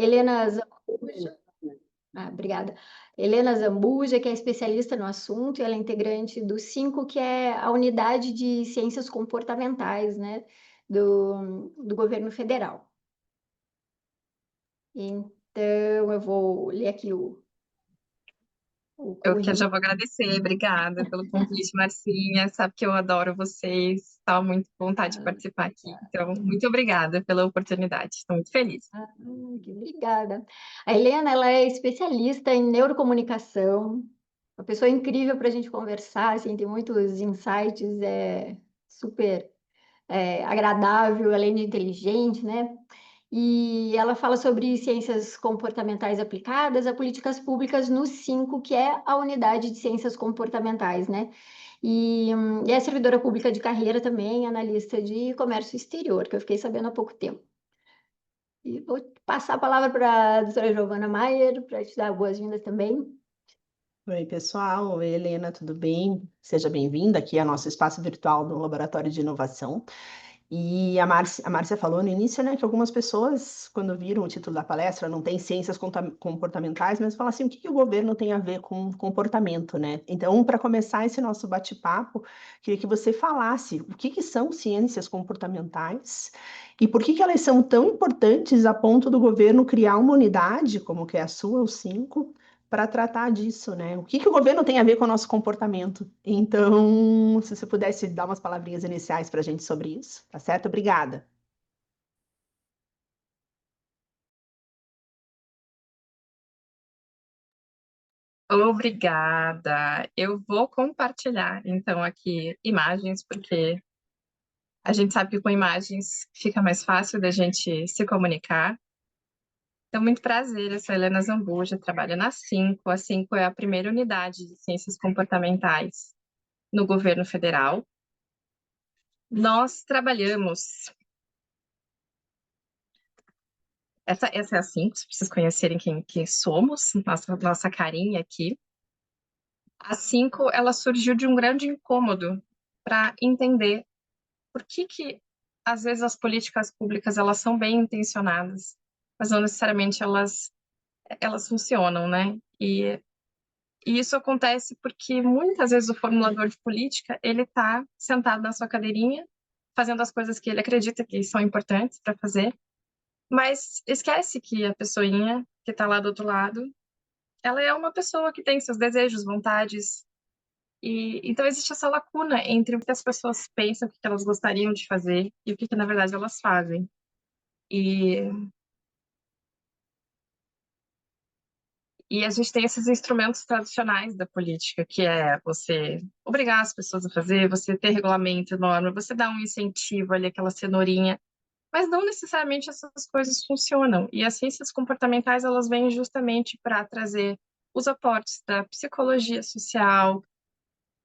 Helena Zambuja. Obrigada. Helena Zambuja, que é especialista no assunto, e ela é integrante do 5, que é a unidade de ciências comportamentais, né, do governo federal. Então, eu vou ler aqui o Eu que convite. já vou agradecer, obrigada pelo convite, Marcinha. Sabe que eu adoro vocês, estava muito com vontade de participar aqui. Então, muito obrigada pela oportunidade, estou muito feliz. Obrigada. A Helena, ela é especialista em neurocomunicação, uma pessoa incrível para a gente conversar, assim, tem muitos insights, super agradável, além de inteligente, né? E ela fala sobre ciências comportamentais aplicadas a políticas públicas no 5, que é a unidade de ciências comportamentais, né? E é servidora pública de carreira também, analista de comércio exterior, que eu fiquei sabendo há pouco tempo. E vou passar a palavra para a doutora Giovana Maier, para te dar boas-vindas também. Oi, pessoal. Oi, Helena, tudo bem? Seja bem-vinda aqui ao nosso espaço virtual do Laboratório de Inovação. E a Márcia falou no início, né, que algumas pessoas, quando viram o título da palestra, não tem ciências comportamentais, mas falam assim, o que que o governo tem a ver com comportamento, né? Então, para começar esse nosso bate-papo, queria que você falasse o que que são ciências comportamentais e por que que elas são tão importantes a ponto do governo criar uma unidade, como que é a sua, o 5, para tratar disso, né? O que que o governo tem a ver com o nosso comportamento? Então, se você pudesse dar umas palavrinhas iniciais para a gente sobre isso, tá certo? Obrigada. Obrigada. Eu vou compartilhar, então, aqui imagens, porque a gente sabe que com imagens fica mais fácil da gente se comunicar. Então, muito prazer, eu sou Helena Zambuja, trabalho na 5. A 5 é a primeira unidade de ciências comportamentais no governo federal. Nós trabalhamos... Essa é a 5, se vocês conhecerem quem somos, nossa carinha aqui. A 5, ela surgiu de um grande incômodo para entender por que, às vezes, as políticas públicas elas são bem intencionadas, mas não necessariamente elas funcionam, né? E isso acontece porque muitas vezes o formulador de política ele está sentado na sua cadeirinha, fazendo as coisas que ele acredita que são importantes para fazer, mas esquece que a pessoinha que está lá do outro lado, ela é uma pessoa que tem seus desejos, vontades, e então existe essa lacuna entre o que as pessoas pensam, o que elas gostariam de fazer e o que na verdade elas fazem. E a gente tem esses instrumentos tradicionais da política, que é você obrigar as pessoas a fazer, você ter regulamento, norma, você dar um incentivo ali, aquela cenourinha, mas não necessariamente essas coisas funcionam. E as ciências comportamentais, elas vêm justamente para trazer os aportes da psicologia social,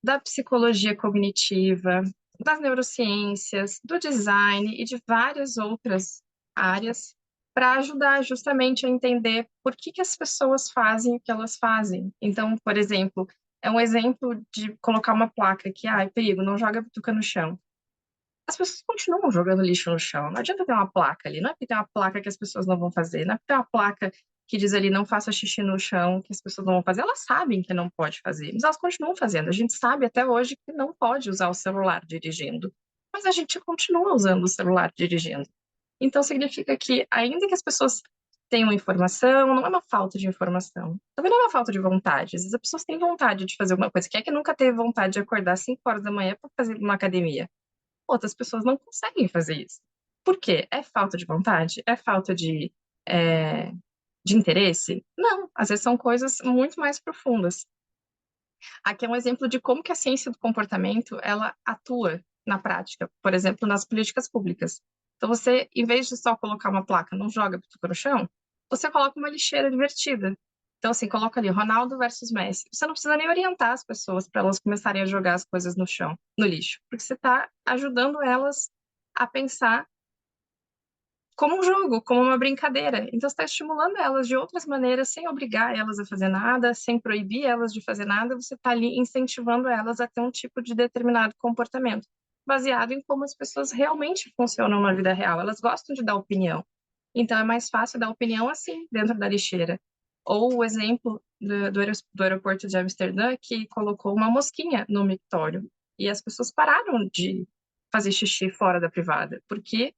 da psicologia cognitiva, das neurociências, do design e de várias outras áreas para ajudar justamente a entender por que as pessoas fazem o que elas fazem. Então, por exemplo, é um exemplo de colocar uma placa que, é perigo, não joga bituca no chão. As pessoas continuam jogando lixo no chão. Não adianta ter uma placa ali. Não é porque tem uma placa que as pessoas não vão fazer. Não é porque tem uma placa que diz ali não faça xixi no chão que as pessoas não vão fazer. Elas sabem que não pode fazer, mas elas continuam fazendo. A gente sabe até hoje que não pode usar o celular dirigindo, mas a gente continua usando o celular dirigindo. Então significa que, ainda que as pessoas tenham informação, não é uma falta de informação. Também não é uma falta de vontade. Às vezes as pessoas têm vontade de fazer alguma coisa. Quem é que nunca teve vontade de acordar às 5 horas da manhã para fazer uma academia? Outras pessoas não conseguem fazer isso. Por quê? É falta de vontade? É falta de interesse? Não, às vezes são coisas muito mais profundas. Aqui é um exemplo de como que a ciência do comportamento, ela atua na prática, por exemplo, nas políticas públicas. Então você, em vez de só colocar uma placa, não joga bituca no chão, você coloca uma lixeira divertida. Então, assim, coloca ali Ronaldo versus Messi. Você não precisa nem orientar as pessoas para elas começarem a jogar as coisas no chão, no lixo, porque você está ajudando elas a pensar como um jogo, como uma brincadeira. Então, você está estimulando elas de outras maneiras, sem obrigar elas a fazer nada, sem proibir elas de fazer nada, você está ali incentivando elas a ter um tipo de determinado comportamento, baseado em como as pessoas realmente funcionam na vida real. Elas gostam de dar opinião. Então, é mais fácil dar opinião assim, dentro da lixeira. Ou o exemplo do aeroporto de Amsterdã, que colocou uma mosquinha no mictório. E as pessoas pararam de fazer xixi fora da privada, porque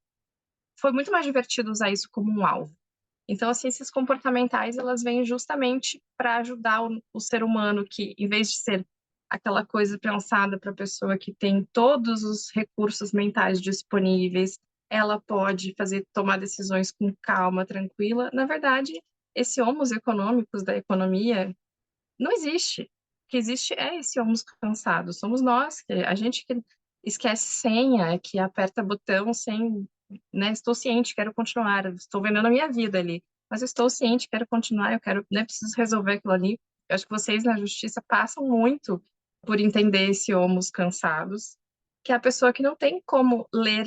foi muito mais divertido usar isso como um alvo. Então, as ciências comportamentais, elas vêm justamente para ajudar o ser humano que, em vez de ser aquela coisa pensada para a pessoa que tem todos os recursos mentais disponíveis, ela pode tomar decisões com calma, tranquila. Na verdade, esse homos econômicos da economia não existe. O que existe é esse homos cansado. Somos nós, a gente que esquece senha, que aperta botão sem, né? Estou ciente, quero continuar, estou vendo a minha vida ali, mas eu estou ciente, quero continuar, eu quero, né? Preciso resolver aquilo ali. Eu acho que vocês na justiça passam muito por entender esse homos cansados, que é a pessoa que não tem como ler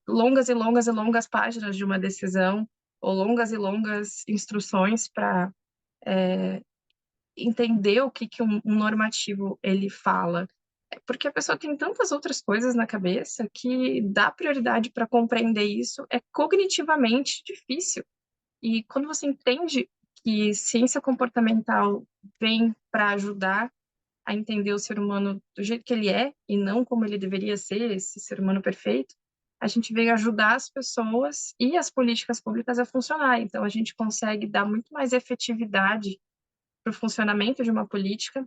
longas e longas e longas páginas de uma decisão ou longas e longas instruções para entender o que um normativo ele fala. Porque a pessoa tem tantas outras coisas na cabeça que dar prioridade para compreender isso é cognitivamente difícil. E quando você entende que ciência comportamental vem para ajudar a entender o ser humano do jeito que ele é e não como ele deveria ser, esse ser humano perfeito, a gente vem ajudar as pessoas e as políticas públicas a funcionar. Então, a gente consegue dar muito mais efetividade para o funcionamento de uma política,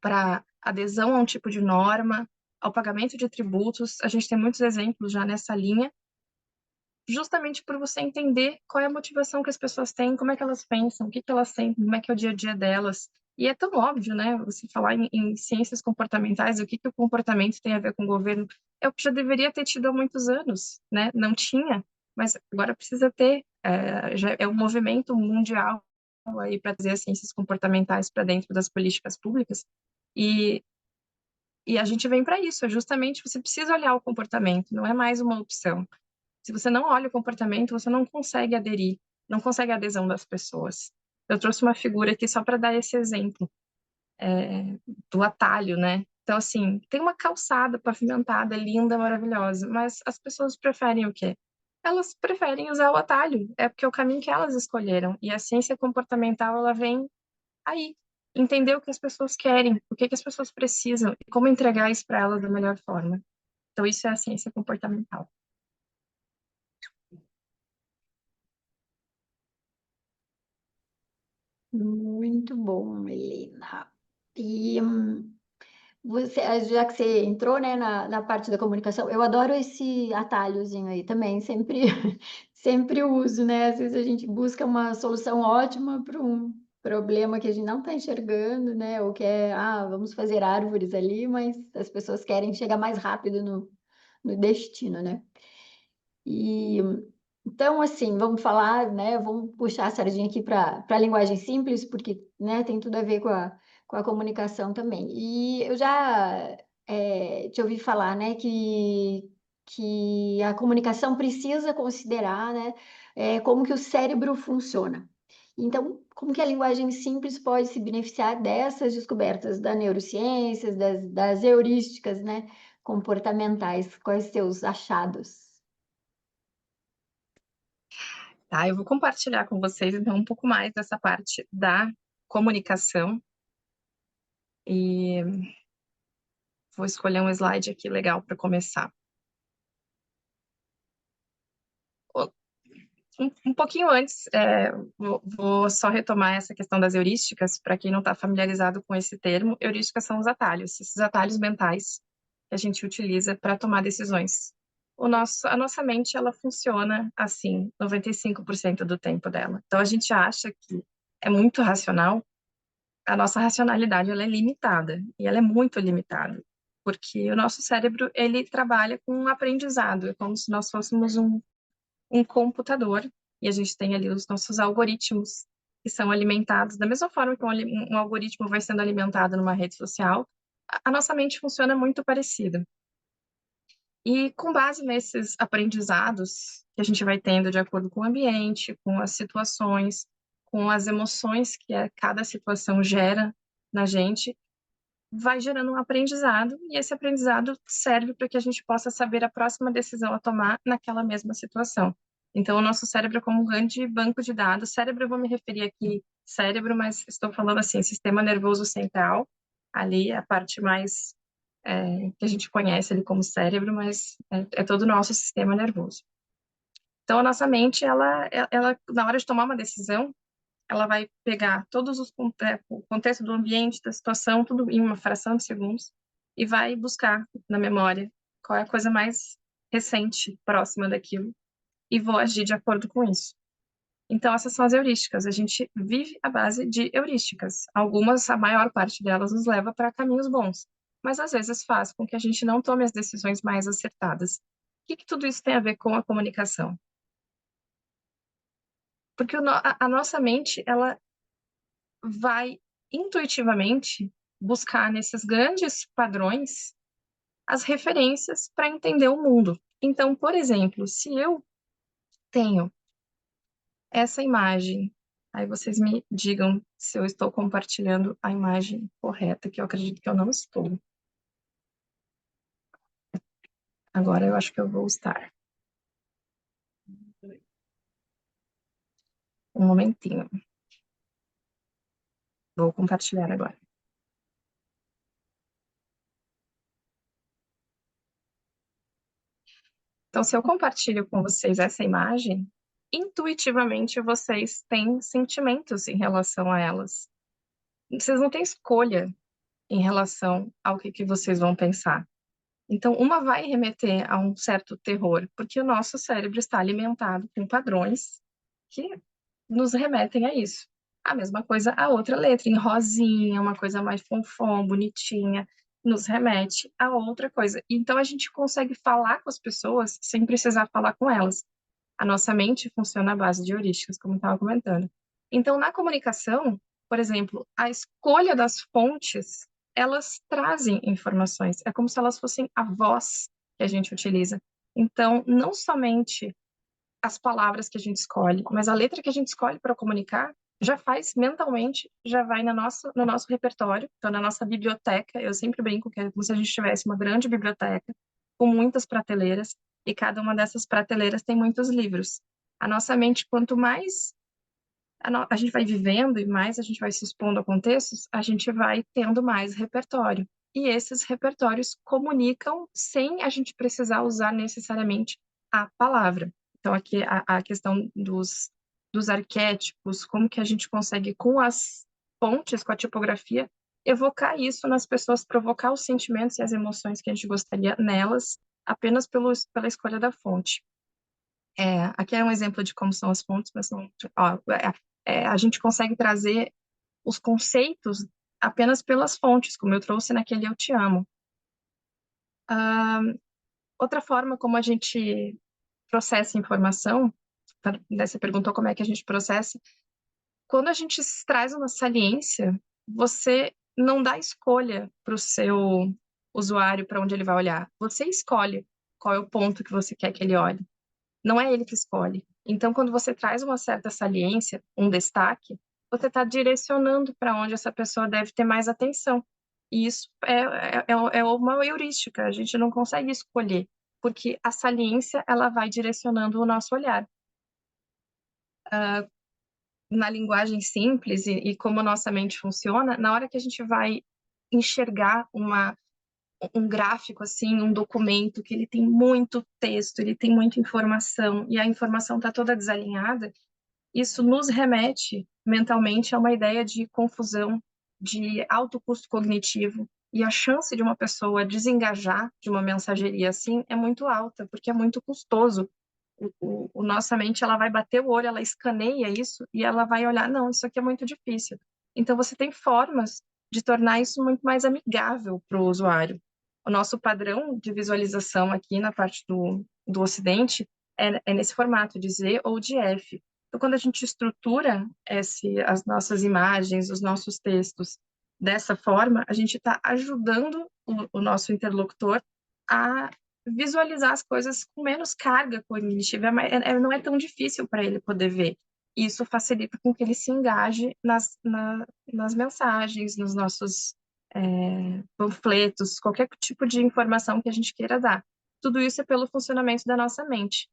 para adesão a um tipo de norma, ao pagamento de tributos. A gente tem muitos exemplos já nessa linha, justamente por você entender qual é a motivação que as pessoas têm, como é que elas pensam, o que elas sentem, como é que é o dia a dia delas. E é tão óbvio, né? Você falar em ciências comportamentais, o que o comportamento tem a ver com o governo, é o que já deveria ter tido há muitos anos, né? Não tinha, mas agora precisa ter. Já é um movimento mundial aí para trazer as ciências comportamentais para dentro das políticas públicas. E, e a gente vem para isso, é justamente você precisa olhar o comportamento, não é mais uma opção. Se você não olha o comportamento, você não consegue aderir, não consegue a adesão das pessoas. Eu trouxe uma figura aqui só para dar esse exemplo do atalho, né? Então, assim, tem uma calçada pavimentada, linda, maravilhosa, mas as pessoas preferem o quê? Elas preferem usar o atalho, é porque é o caminho que elas escolheram. E a ciência comportamental, ela vem aí, entender o que as pessoas querem, o que as pessoas precisam e como entregar isso para elas da melhor forma. Então, isso é a ciência comportamental. Muito bom, Helena. E você, já que você entrou, né, na parte da comunicação, eu adoro esse atalhozinho aí também, sempre, sempre uso, né? Às vezes a gente busca uma solução ótima para um problema que a gente não está enxergando, né? Ou quer, vamos fazer árvores ali, mas as pessoas querem chegar mais rápido no destino, né? E então, assim, vamos falar, né? Vamos puxar a sardinha aqui para a linguagem simples, porque, né, tem tudo a ver com a comunicação também. E eu já te ouvi falar, né, que a comunicação precisa considerar, né, como que o cérebro funciona. Então, como que a linguagem simples pode se beneficiar dessas descobertas da neurociências, das heurísticas, né, comportamentais? Quais seus achados? Tá, eu vou compartilhar com vocês, então, um pouco mais dessa parte da comunicação e vou escolher um slide aqui legal para começar. Um pouquinho antes, vou só retomar essa questão das heurísticas, para quem não está familiarizado com esse termo. Heurísticas são os atalhos, esses atalhos mentais que a gente utiliza para tomar decisões. A nossa mente, ela funciona assim, 95% do tempo dela. Então, a gente acha que é muito racional, a nossa racionalidade, ela é limitada, e ela é muito limitada, porque o nosso cérebro, ele trabalha com um aprendizado, é como se nós fôssemos um computador, e a gente tem ali os nossos algoritmos que são alimentados da mesma forma que um algoritmo vai sendo alimentado numa rede social, a nossa mente funciona muito parecida. E com base nesses aprendizados que a gente vai tendo de acordo com o ambiente, com as situações, com as emoções que cada situação gera na gente, vai gerando um aprendizado, e esse aprendizado serve para que a gente possa saber a próxima decisão a tomar naquela mesma situação. Então, o nosso cérebro é como um grande banco de dados. Cérebro, eu vou me referir aqui cérebro, mas estou falando assim, sistema nervoso central, ali a parte mais que a gente conhece ali como cérebro, mas é todo o nosso sistema nervoso. Então, a nossa mente, ela, na hora de tomar uma decisão, ela vai pegar todos o contexto do ambiente, da situação, tudo em uma fração de segundos, e vai buscar na memória qual é a coisa mais recente, próxima daquilo, e vou agir de acordo com isso. Então, essas são as heurísticas. A gente vive à base de heurísticas. Algumas, a maior parte delas, nos leva para caminhos bons, mas às vezes faz com que a gente não tome as decisões mais acertadas. O que tudo isso tem a ver com a comunicação? Porque a nossa mente, ela vai intuitivamente buscar nesses grandes padrões as referências para entender o mundo. Então, por exemplo, se eu tenho essa imagem, aí vocês me digam se eu estou compartilhando a imagem correta, que eu acredito que eu não estou. Agora eu acho que eu vou estar. Um momentinho. Vou compartilhar agora. Então, se eu compartilho com vocês essa imagem, intuitivamente vocês têm sentimentos em relação a elas. Vocês não têm escolha em relação ao que vocês vão pensar. Então, uma vai remeter a um certo terror, porque o nosso cérebro está alimentado com padrões que nos remetem a isso. A mesma coisa a outra letra, em rosinha, uma coisa mais fonfon, bonitinha, nos remete a outra coisa. Então, a gente consegue falar com as pessoas sem precisar falar com elas. A nossa mente funciona à base de heurísticas, como eu estava comentando. Então, na comunicação, por exemplo, a escolha das fontes, elas trazem informações. É como se elas fossem a voz que a gente utiliza. Então, não somente as palavras que a gente escolhe, mas a letra que a gente escolhe para comunicar já faz mentalmente, já vai no nosso repertório, então na nossa biblioteca. Eu sempre brinco que é como se a gente tivesse uma grande biblioteca com muitas prateleiras, e cada uma dessas prateleiras tem muitos livros. A nossa mente, quanto mais a gente vai vivendo e mais a gente vai se expondo a contextos, a gente vai tendo mais repertório. E esses repertórios comunicam sem a gente precisar usar necessariamente a palavra. Então, aqui a questão dos arquétipos, como que a gente consegue, com as fontes, com a tipografia, evocar isso nas pessoas, provocar os sentimentos e as emoções que a gente gostaria nelas, apenas pela escolha da fonte. Aqui é um exemplo de como são as fontes, mas a gente consegue trazer os conceitos apenas pelas fontes, como eu trouxe naquele Eu Te Amo. Outra forma como a gente processa informação, você perguntou como é que a gente processa, quando a gente traz uma saliência, você não dá escolha para o seu usuário para onde ele vai olhar. Você escolhe qual é o ponto que você quer que ele olhe. Não é ele que escolhe. Então, quando você traz uma certa saliência, um destaque, você está direcionando para onde essa pessoa deve ter mais atenção. E isso é uma heurística, a gente não consegue escolher, porque a saliência ela vai direcionando o nosso olhar. Na linguagem simples e como a nossa mente funciona, na hora que a gente vai enxergar um gráfico, assim, um documento que ele tem muito texto, ele tem muita informação, e a informação está toda desalinhada, isso nos remete mentalmente a uma ideia de confusão, de alto custo cognitivo, e a chance de uma pessoa desengajar de uma mensageria assim é muito alta, porque é muito custoso. Nossa mente ela vai bater o olho, ela escaneia isso e ela vai olhar, não, isso aqui é muito difícil. Então você tem formas de tornar isso muito mais amigável para o usuário. O nosso padrão de visualização aqui na parte do Ocidente é nesse formato de Z ou de F. Então, quando a gente estrutura as nossas imagens, os nossos textos dessa forma, a gente está ajudando o nosso interlocutor a visualizar as coisas com menos carga cognitiva, não é tão difícil para ele poder ver. Isso facilita com que ele se engaje nas mensagens, nos nossos panfletos, qualquer tipo de informação que a gente queira dar. Tudo isso é pelo funcionamento da nossa mente.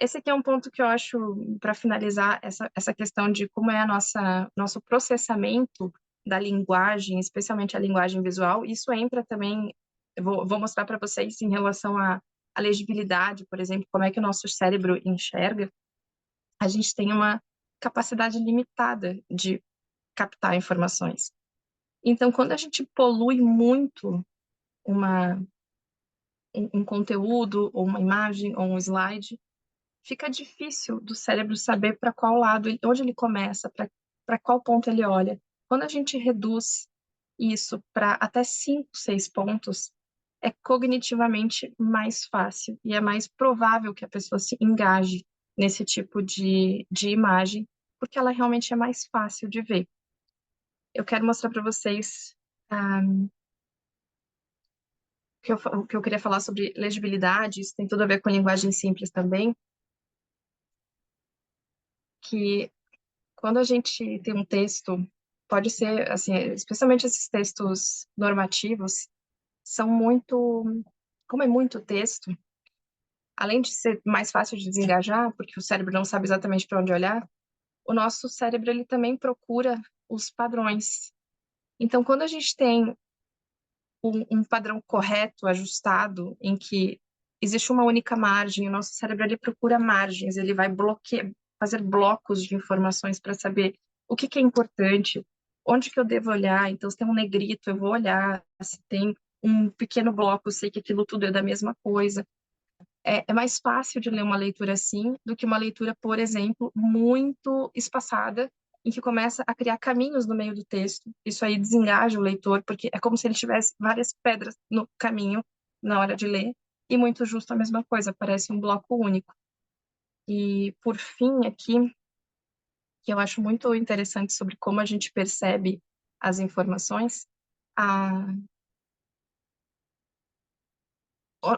Esse aqui é um ponto que eu acho, para finalizar, essa questão de como é nosso processamento da linguagem, especialmente a linguagem visual. Isso entra também, eu vou mostrar para vocês em relação à legibilidade, por exemplo, como é que o nosso cérebro enxerga. A gente tem uma capacidade limitada de captar informações. Então, quando a gente polui muito um conteúdo, ou uma imagem, ou um slide, fica difícil do cérebro saber para qual lado, onde ele começa, para qual ponto ele olha. Quando a gente reduz isso para até 5, 6 pontos, é cognitivamente mais fácil e é mais provável que a pessoa se engaje nesse tipo de imagem, porque ela realmente é mais fácil de ver. Eu quero mostrar para vocês o que eu queria falar sobre legibilidade, isso tem tudo a ver com linguagem simples também, que quando a gente tem um texto, pode ser, assim, especialmente esses textos normativos, são muito, como é muito texto, além de ser mais fácil de desengajar, porque o cérebro não sabe exatamente para onde olhar, o nosso cérebro ele também procura os padrões. Então, quando a gente tem um padrão correto, ajustado, em que existe uma única margem, o nosso cérebro ele procura margens, ele vai fazer blocos de informações para saber o que é importante, onde que eu devo olhar. Então, se tem um negrito, eu vou olhar. Se tem um pequeno bloco, eu sei que aquilo tudo é da mesma coisa. É mais fácil de ler uma leitura assim do que uma leitura, por exemplo, muito espaçada, em que começa a criar caminhos no meio do texto. Isso aí desengaja o leitor, porque é como se ele tivesse várias pedras no caminho na hora de ler, e muito justo a mesma coisa, parece um bloco único. E, por fim, aqui, que eu acho muito interessante sobre como a gente percebe as informações, a,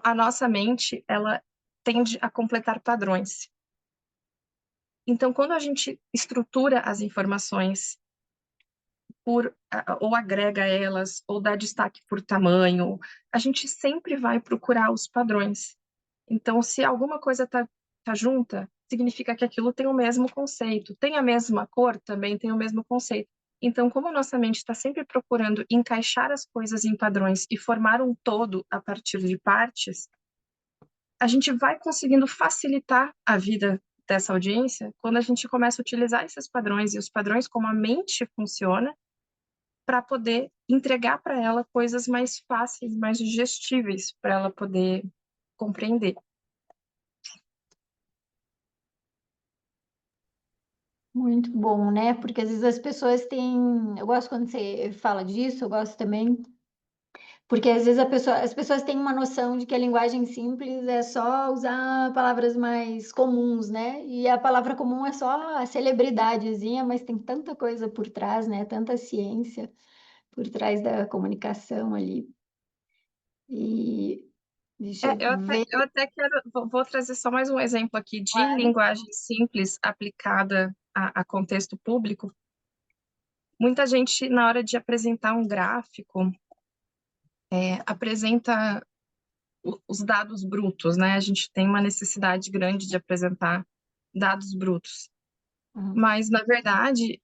a nossa mente, ela tende a completar padrões. Então, quando a gente estrutura as informações ou agrega elas, ou dá destaque por tamanho, a gente sempre vai procurar os padrões. Então, se alguma coisa tá junta, significa que aquilo tem o mesmo conceito. Tem a mesma cor, também tem o mesmo conceito. Então, como a nossa mente está sempre procurando encaixar as coisas em padrões e formar um todo a partir de partes, a gente vai conseguindo facilitar a vida dessa audiência quando a gente começa a utilizar esses padrões e os padrões como a mente funciona para poder entregar para ela coisas mais fáceis, mais digestíveis para ela poder compreender. Muito bom, né? Porque às vezes as pessoas têm. Eu gosto quando você fala disso, eu gosto também. Porque às vezes as pessoas têm uma noção de que a linguagem simples é só usar palavras mais comuns, né? E a palavra comum é só a celebridadezinha, mas tem tanta coisa por trás, né? Tanta ciência por trás da comunicação ali. E deixa eu ver. Eu até quero, vou trazer só mais um exemplo aqui de Claro. linguagem simples aplicada a contexto público. Muita gente, na hora de apresentar um gráfico, apresenta os dados brutos, né? A gente tem uma necessidade grande de apresentar dados brutos. Uhum. Mas, na verdade,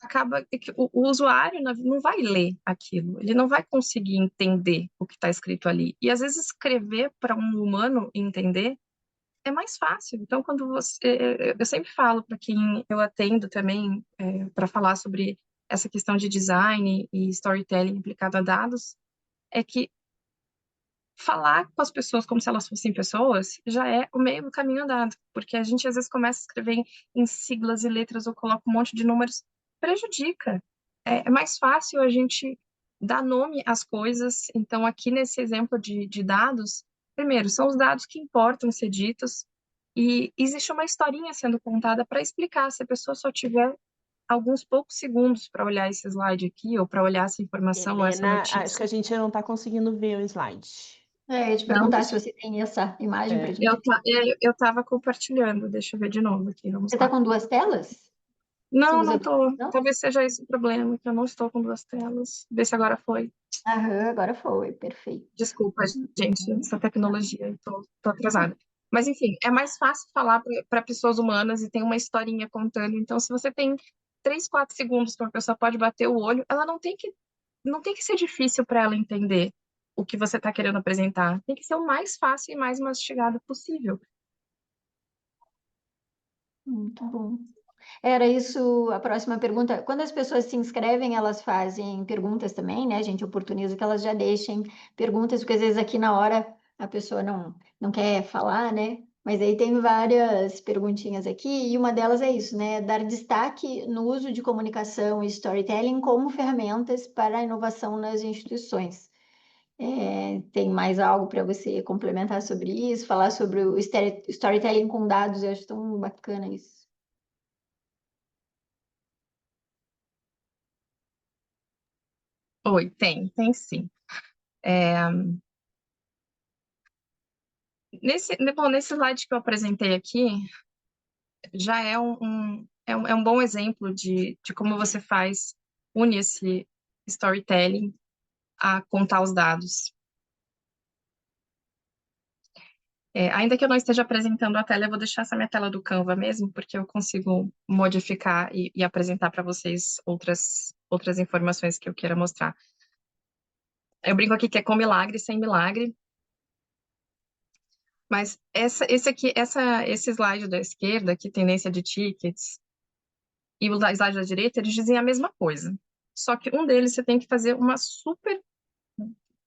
acaba que o usuário não vai ler aquilo, ele não vai conseguir entender o que está escrito ali. E, às vezes, escrever para um humano entender é mais fácil. Então, quando você. Eu sempre falo para quem eu atendo também, para falar sobre essa questão de design e storytelling aplicado a dados, é que falar com as pessoas como se elas fossem pessoas já é o meio do caminho andado, porque a gente às vezes começa a escrever em siglas e letras ou coloca um monte de números, prejudica. É mais fácil a gente dar nome às coisas. Então, aqui nesse exemplo de dados, primeiro, são os dados que importam ser ditos, e existe uma historinha sendo contada para explicar. Se a pessoa só tiver alguns poucos segundos para olhar esse slide aqui, ou para olhar essa informação ou essa Helena, acho que notícia. a gente não está conseguindo ver o slide. É, eu ia te Não, perguntar se você tem essa imagem para a gente. eu tava compartilhando, deixa eu ver de novo aqui, vamos Você está lá. com duas telas? Você Não, usa não duas? tô. Não? Talvez seja esse o problema, que eu não estou com duas telas. Vê se agora foi. Aham, agora foi, perfeito. Desculpa, gente, Uhum. essa tecnologia, tô atrasada. Mas, enfim, é mais fácil falar para pessoas humanas e tem uma historinha contando. Então, se você tem 3, 4 segundos que uma pessoa pode bater o olho, ela não tem que ser difícil para ela entender o que você está querendo apresentar. Tem que ser o mais fácil e mais mastigado possível. Muito bom. Era isso a próxima pergunta. Quando as pessoas se inscrevem, elas fazem perguntas também, né? A gente oportuniza que elas já deixem perguntas, porque às vezes aqui na hora a pessoa não quer falar, né? Mas aí tem várias perguntinhas aqui, e uma delas é isso, né? Dar destaque no uso de comunicação e storytelling como ferramentas para a inovação nas instituições. Tem mais algo para você complementar sobre isso? Falar sobre o storytelling com dados, eu acho tão bacana isso. Oi, tem sim. É, nesse slide que eu apresentei aqui, já é um bom exemplo de como você une esse storytelling a contar os dados. Ainda que eu não esteja apresentando a tela, eu vou deixar essa minha tela do Canva mesmo, porque eu consigo modificar e apresentar para vocês outras informações que eu queira mostrar. Eu brinco aqui que é com milagre, sem milagre, mas esse slide da esquerda, que tendência de tickets, e o slide da direita, eles dizem a mesma coisa. Só que um deles você tem que fazer uma super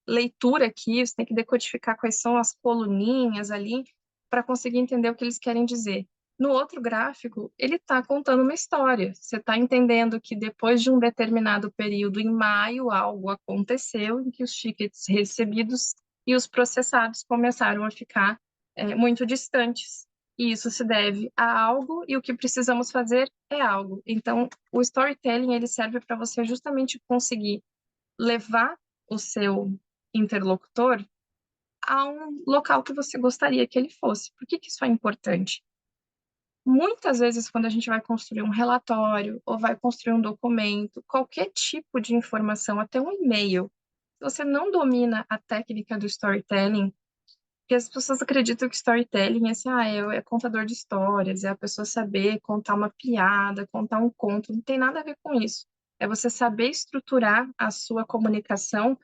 leitura aqui, você tem que decodificar quais são as coluninhas ali para conseguir entender o que eles querem dizer. No outro gráfico, ele está contando uma história. Você está entendendo que depois de um determinado período, em maio, algo aconteceu em que os tickets recebidos e os processados começaram a ficar muito distantes. E isso se deve a algo, e o que precisamos fazer é algo. Então, o storytelling ele serve para você justamente conseguir levar o seu interlocutor a um local que você gostaria que ele fosse. Por que isso é importante? Muitas vezes, quando a gente vai construir um relatório ou vai construir um documento, qualquer tipo de informação, até um e-mail, se você não domina a técnica do storytelling, porque as pessoas acreditam que storytelling é assim, é contador de histórias, é a pessoa saber contar uma piada, contar um conto, não tem nada a ver com isso. É você saber estruturar a sua comunicação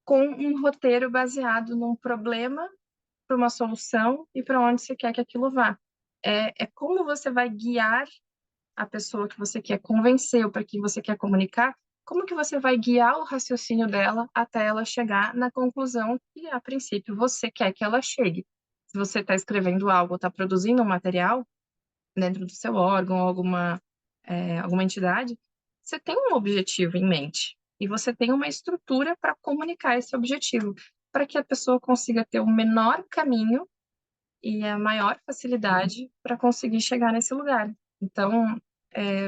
com um roteiro baseado num problema, para uma solução e para onde você quer que aquilo vá. É como você vai guiar a pessoa que você quer convencer ou para quem você quer comunicar, como que você vai guiar o raciocínio dela até ela chegar na conclusão que, a princípio, você quer que ela chegue. Se você está escrevendo algo, está produzindo um material dentro do seu órgão, alguma entidade, você tem um objetivo em mente e você tem uma estrutura para comunicar esse objetivo, para que a pessoa consiga ter o menor caminho e a maior facilidade para conseguir chegar nesse lugar. Então,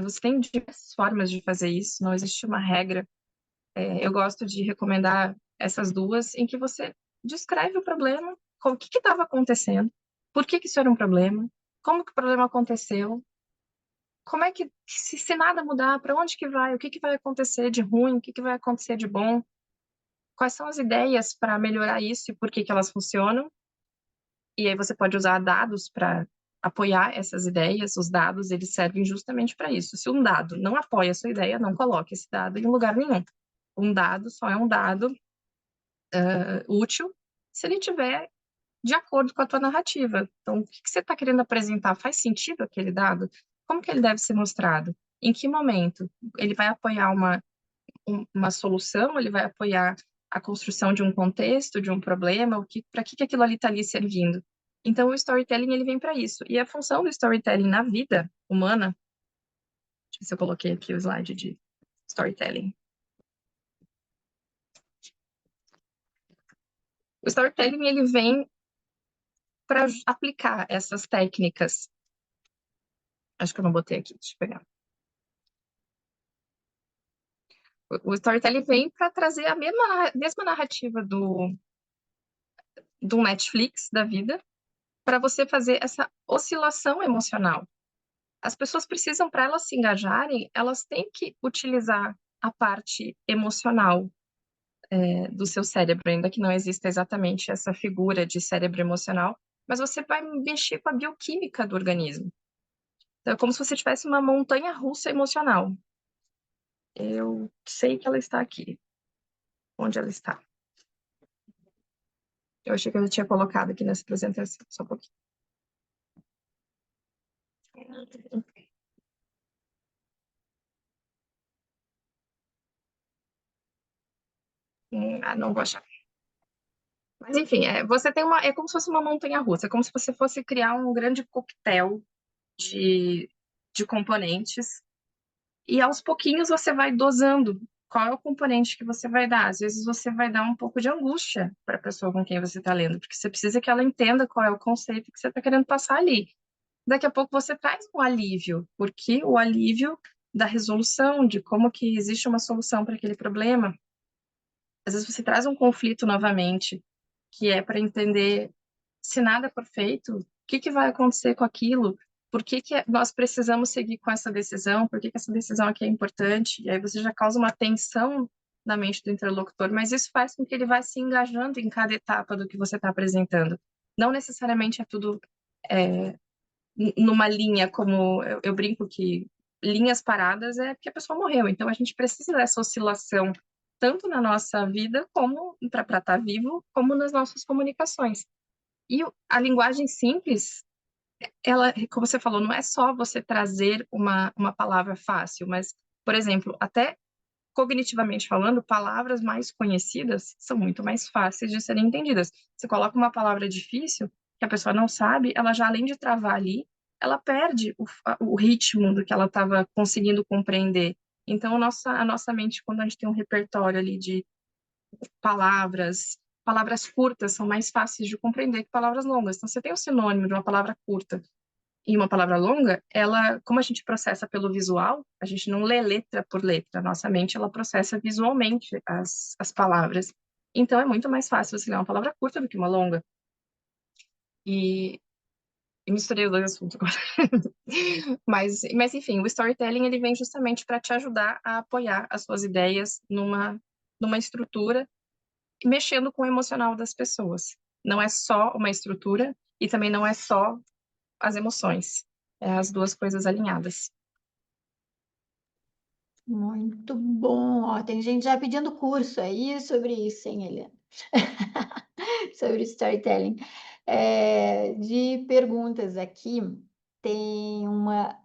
você tem diversas formas de fazer isso, não existe uma regra. Eu gosto de recomendar essas duas, em que você descreve o problema, o que estava acontecendo, por que isso era um problema, como que o problema aconteceu, como é que, se nada mudar, para onde que vai, o que vai acontecer de ruim, o que vai acontecer de bom, quais são as ideias para melhorar isso e por que elas funcionam. E aí você pode usar dados para apoiar essas ideias. Os dados, eles servem justamente para isso. Se um dado não apoia a sua ideia, não coloque esse dado em lugar nenhum. Um dado só é um dado útil se ele tiver de acordo com a tua narrativa. Então, o que você está querendo apresentar? Faz sentido aquele dado? Como que ele deve ser mostrado? Em que momento? Ele vai apoiar uma solução? Ele vai apoiar a construção de um contexto, de um problema? Para que aquilo ali está ali servindo? Então, o storytelling ele vem para isso. E a função do storytelling na vida humana, deixa eu ver se eu coloquei aqui o slide de storytelling. O storytelling ele vem para aplicar essas técnicas. Acho que eu não botei aqui, deixa eu pegar. O storytelling vem para trazer a mesma narrativa do Netflix da vida, para você fazer essa oscilação emocional. As pessoas precisam, para elas se engajarem, elas têm que utilizar a parte emocional do seu cérebro, ainda que não exista exatamente essa figura de cérebro emocional, mas você vai mexer com a bioquímica do organismo. Então, é como se você tivesse uma montanha-russa emocional. Eu sei que ela está aqui. Onde ela está? Eu achei que eu já tinha colocado aqui nessa apresentação. Só um pouquinho. Não vou achar. Mas, enfim, você tem é como se fosse uma montanha-russa. É como se você fosse criar um grande coquetel de componentes. E, aos pouquinhos, você vai dosando qual é o componente que você vai dar. Às vezes, você vai dar um pouco de angústia para a pessoa com quem você está lendo, porque você precisa que ela entenda qual é o conceito que você está querendo passar ali. Daqui a pouco você traz um alívio, porque o alívio da resolução, de como que existe uma solução para aquele problema. Às vezes você traz um conflito novamente, que é para entender se nada for feito, o que que vai acontecer com aquilo? Por que que nós precisamos seguir com essa decisão? Por que que essa decisão aqui é importante? E aí você já causa uma tensão na mente do interlocutor, mas isso faz com que ele vá se engajando em cada etapa do que você está apresentando. Não necessariamente é tudo numa linha, como eu brinco que linhas paradas é porque a pessoa morreu. Então a gente precisa dessa oscilação tanto na nossa vida como para estar vivo, como nas nossas comunicações. E a linguagem simples, ela, como você falou, não é só você trazer uma palavra fácil, mas, por exemplo, até cognitivamente falando, palavras mais conhecidas são muito mais fáceis de serem entendidas. Você coloca uma palavra difícil, que a pessoa não sabe, ela já, além de travar ali, ela perde o ritmo do que ela estava conseguindo compreender. Então, a nossa mente, quando a gente tem um repertório ali de palavras curtas são mais fáceis de compreender que palavras longas. Então, você tem o sinônimo de uma palavra curta e uma palavra longa, ela, como a gente processa pelo visual, a gente não lê letra por letra, a nossa mente, ela processa visualmente as palavras. Então, é muito mais fácil você ler uma palavra curta do que uma longa. E misturei os dois assuntos agora. Mas, enfim, o storytelling, ele vem justamente para te ajudar a apoiar as suas ideias numa estrutura mexendo com o emocional das pessoas. Não é só uma estrutura e também não é só as emoções. É as duas coisas alinhadas. Muito bom. Ó, tem gente já pedindo curso aí sobre isso, hein, Helena? Sobre storytelling. De perguntas aqui, tem uma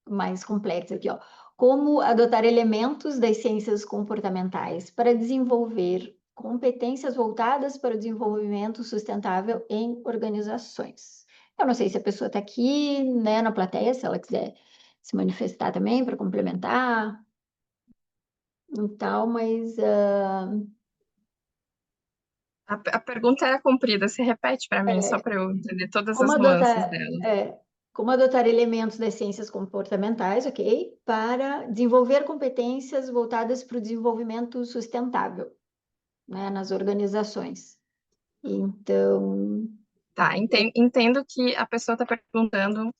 mais complexa aqui, ó. Como adotar elementos das ciências comportamentais para desenvolver competências voltadas para o desenvolvimento sustentável em organizações? Eu não sei se a pessoa está aqui, né, na plateia, se ela quiser se manifestar também para complementar e tal, mas A pergunta era comprida, se repete para mim, só para eu entender todas como as nuances adotar, dela. como adotar elementos das ciências comportamentais, ok? Para desenvolver competências voltadas para o desenvolvimento sustentável, né, nas organizações. Então, Tá, entendo que a pessoa está perguntando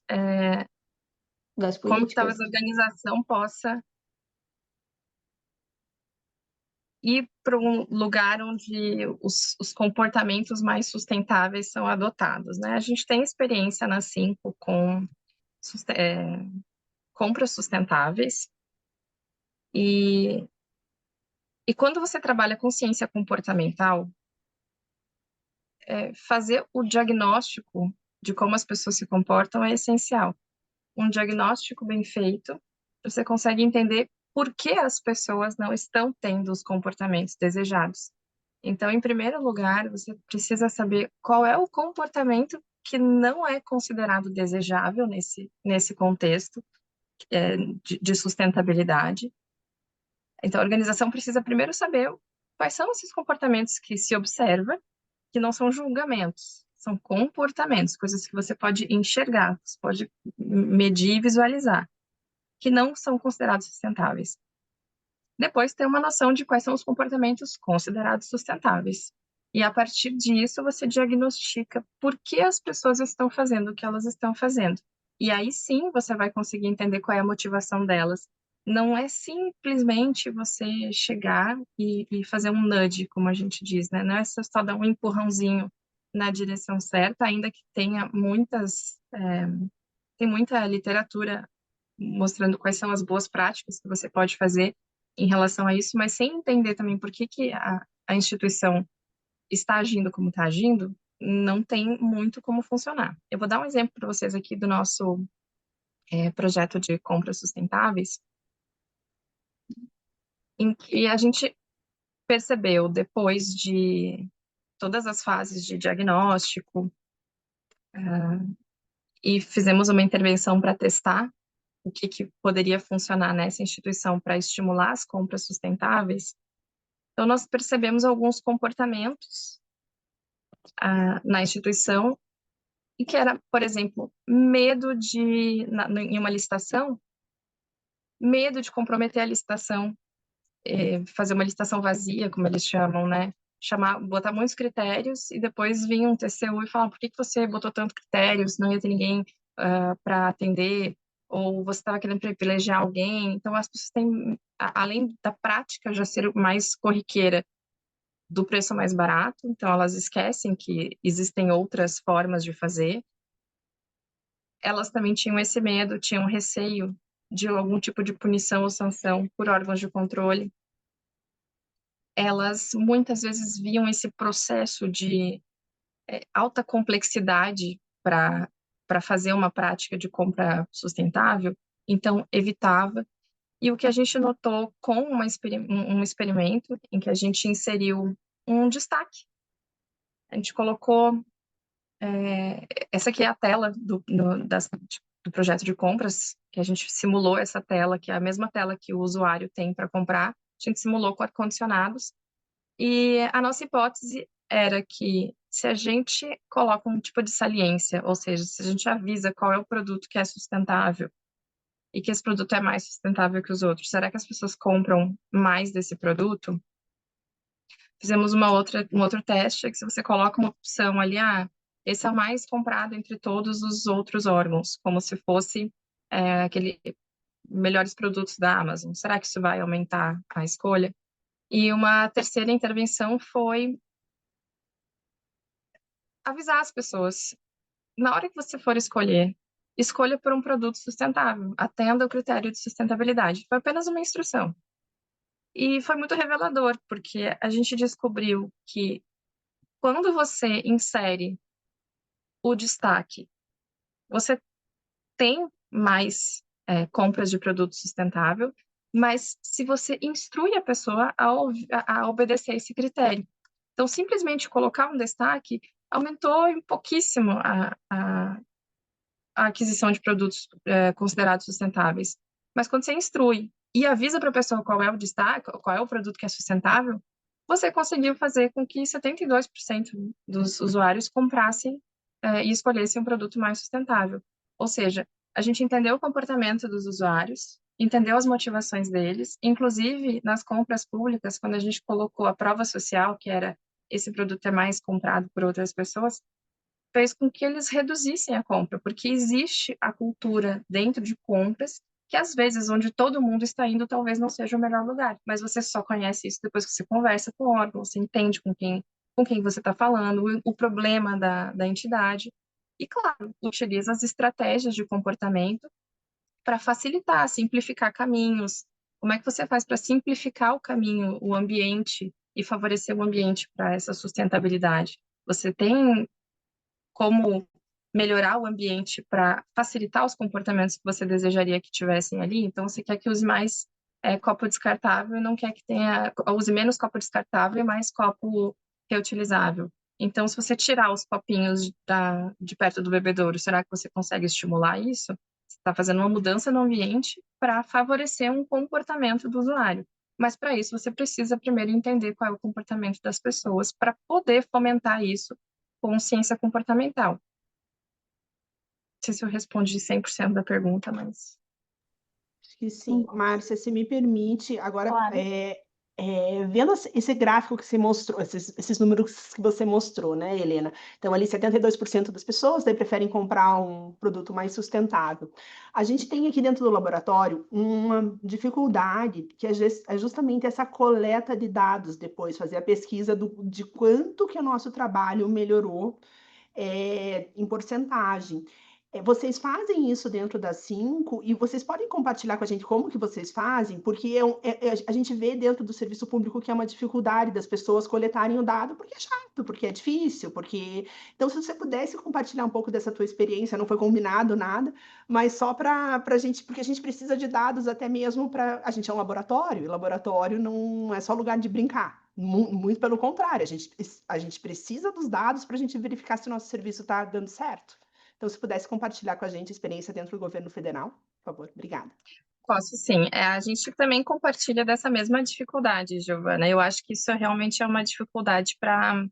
das como que políticas. talvez a organização possa ir para um lugar onde os comportamentos mais sustentáveis são adotados, né? A gente tem experiência na Cinco com compras sustentáveis e quando você trabalha com ciência comportamental, fazer o diagnóstico de como as pessoas se comportam é essencial. Um diagnóstico bem feito, você consegue entender por que as pessoas não estão tendo os comportamentos desejados. Então, em primeiro lugar, você precisa saber qual é o comportamento que não é considerado desejável nesse contexto de sustentabilidade. Então, a organização precisa primeiro saber quais são esses comportamentos que se observa, que não são julgamentos, são comportamentos, coisas que você pode enxergar, você pode medir e visualizar, que não são considerados sustentáveis. Depois, ter uma noção de quais são os comportamentos considerados sustentáveis. E a partir disso, você diagnostica por que as pessoas estão fazendo o que elas estão fazendo. E aí sim você vai conseguir entender qual é a motivação delas. Não é simplesmente você chegar e fazer um nudge, como a gente diz, né? Não é só dar um empurrãozinho na direção certa, ainda que tenha tem muita literatura mostrando quais são as boas práticas que você pode fazer em relação a isso, mas sem entender também por que a instituição está agindo como está agindo, não tem muito como funcionar. Eu vou dar um exemplo para vocês aqui do nosso projeto de compras sustentáveis, em que a gente percebeu, depois de todas as fases de diagnóstico, e fizemos uma intervenção para testar o que poderia funcionar nessa instituição para estimular as compras sustentáveis. Então, nós percebemos alguns comportamentos na instituição, e que era, por exemplo, medo em uma licitação, medo de comprometer a licitação, fazer uma licitação vazia, como eles chamam, né? Botar muitos critérios e depois vinha um TCU e falar por que você botou tantos critérios, não ia ter ninguém para atender, ou você estava querendo privilegiar alguém. Então, as pessoas têm, além da prática já ser mais corriqueira, do preço mais barato, então elas esquecem que existem outras formas de fazer. Elas também tinham esse medo, tinham receio de algum tipo de punição ou sanção por órgãos de controle. Elas muitas vezes viam esse processo de alta complexidade para fazer uma prática de compra sustentável, então evitava. E o que a gente notou com um experimento em que a gente inseriu um destaque. A gente colocou essa aqui é a tela do projeto de compras, que a gente simulou essa tela, que é a mesma tela que o usuário tem para comprar. A gente simulou com ar-condicionados. E a nossa hipótese era que se a gente coloca um tipo de saliência, ou seja, se a gente avisa qual é o produto que é sustentável e que esse produto é mais sustentável que os outros, será que as pessoas compram mais desse produto? Fizemos um outro teste, que se você coloca uma opção ali, esse é o mais comprado entre todos os outros órgãos, como se fosse aquele melhores produtos da Amazon. Será que isso vai aumentar a escolha? E uma terceira intervenção foi avisar as pessoas. Na hora que você for escolher, escolha por um produto sustentável, atenda ao critério de sustentabilidade. Foi apenas uma instrução. E foi muito revelador, porque a gente descobriu que quando você insere o destaque, você tem mais compras de produto sustentável, mas se você instrui a pessoa a obedecer esse critério. Então, simplesmente colocar um destaque aumentou em pouquíssimo a aquisição de produtos considerados sustentáveis. Mas quando você instrui e avisa para a pessoa qual é o destaque, qual é o produto que é sustentável, você conseguiu fazer com que 72% dos usuários comprassem e escolhessem um produto mais sustentável. Ou seja, a gente entendeu o comportamento dos usuários, entendeu as motivações deles, inclusive nas compras públicas, quando a gente colocou a prova social, que era esse produto é mais comprado por outras pessoas, fez com que eles reduzissem a compra, porque existe a cultura dentro de compras que às vezes onde todo mundo está indo talvez não seja o melhor lugar, mas você só conhece isso depois que você conversa com o órgão, você entende com quem você está falando, o problema da entidade, e claro, utiliza as estratégias de comportamento para facilitar, simplificar caminhos. Como é que você faz para simplificar o caminho, o ambiente e favorecer o ambiente para essa sustentabilidade? Você tem como melhorar o ambiente para facilitar os comportamentos que você desejaria que tivessem ali. Então, você quer que use mais copo descartável e não quer que use menos copo descartável e mais copo reutilizável. Então, se você tirar os copinhos de perto do bebedouro, será que você consegue estimular isso? Você está fazendo uma mudança no ambiente para favorecer um comportamento do usuário. Mas, para isso, você precisa primeiro entender qual é o comportamento das pessoas para poder fomentar isso com ciência comportamental. Não sei se eu respondi 100% da pergunta, mas... Acho que sim. Márcia, se me permite, agora Claro. vendo esse gráfico que você mostrou, esses números que você mostrou, né, Helena? Então, ali 72% das pessoas daí preferem comprar um produto mais sustentável. A gente tem aqui dentro do laboratório uma dificuldade que é justamente essa coleta de dados depois, fazer a pesquisa de quanto que o nosso trabalho melhorou em porcentagem. Vocês fazem isso dentro das 5 e vocês podem compartilhar com a gente como que vocês fazem, porque a gente vê dentro do serviço público que é uma dificuldade das pessoas coletarem o dado, porque é chato, porque é difícil, porque... Então, se você pudesse compartilhar um pouco dessa tua experiência, não foi combinado nada, mas só para a gente, porque a gente precisa de dados até mesmo para... A gente é um laboratório, e laboratório não é só lugar de brincar. Muito pelo contrário, a gente precisa dos dados para a gente verificar se o nosso serviço está dando certo. Então, se pudesse compartilhar com a gente a experiência dentro do governo federal, por favor, obrigada. Posso sim. A gente também compartilha dessa mesma dificuldade, Giovana. Eu acho que isso realmente é uma dificuldade para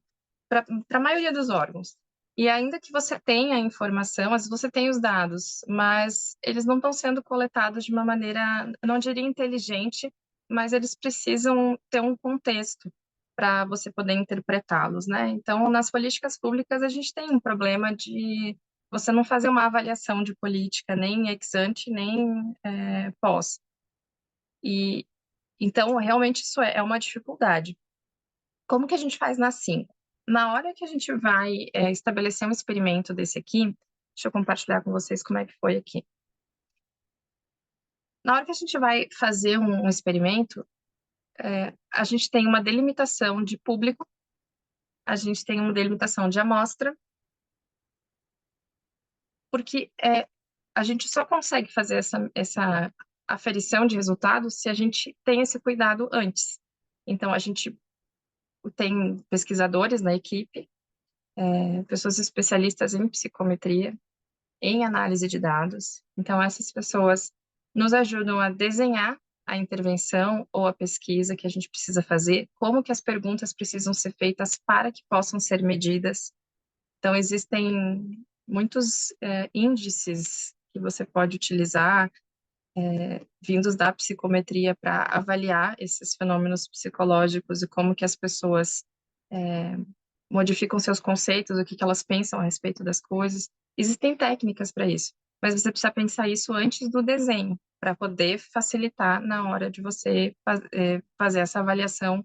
a maioria dos órgãos. E ainda que você tenha a informação, às vezes você tem os dados, mas eles não estão sendo coletados de uma maneira, não diria inteligente, mas eles precisam ter um contexto para você poder interpretá-los, né? Então, nas políticas públicas, a gente tem um problema de você não fazer uma avaliação de política, nem ex ante, nem pós. E, então, realmente, isso é uma dificuldade. Como que a gente faz na 5? Na hora que a gente vai estabelecer um experimento desse aqui, deixa eu compartilhar com vocês como é que foi aqui. Na hora que a gente vai fazer um experimento, a gente tem uma delimitação de público, a gente tem uma delimitação de amostra, porque a gente só consegue fazer essa aferição de resultados se a gente tem esse cuidado antes. Então, a gente tem pesquisadores na equipe, pessoas especialistas em psicometria, em análise de dados. Então, essas pessoas nos ajudam a desenhar a intervenção ou a pesquisa que a gente precisa fazer, como que as perguntas precisam ser feitas para que possam ser medidas. Então, existem muitos índices que você pode utilizar, vindos da psicometria, para avaliar esses fenômenos psicológicos e como que as pessoas modificam seus conceitos, o que elas pensam a respeito das coisas. Existem técnicas para isso, mas você precisa pensar isso antes do desenho, para poder facilitar na hora de você fazer essa avaliação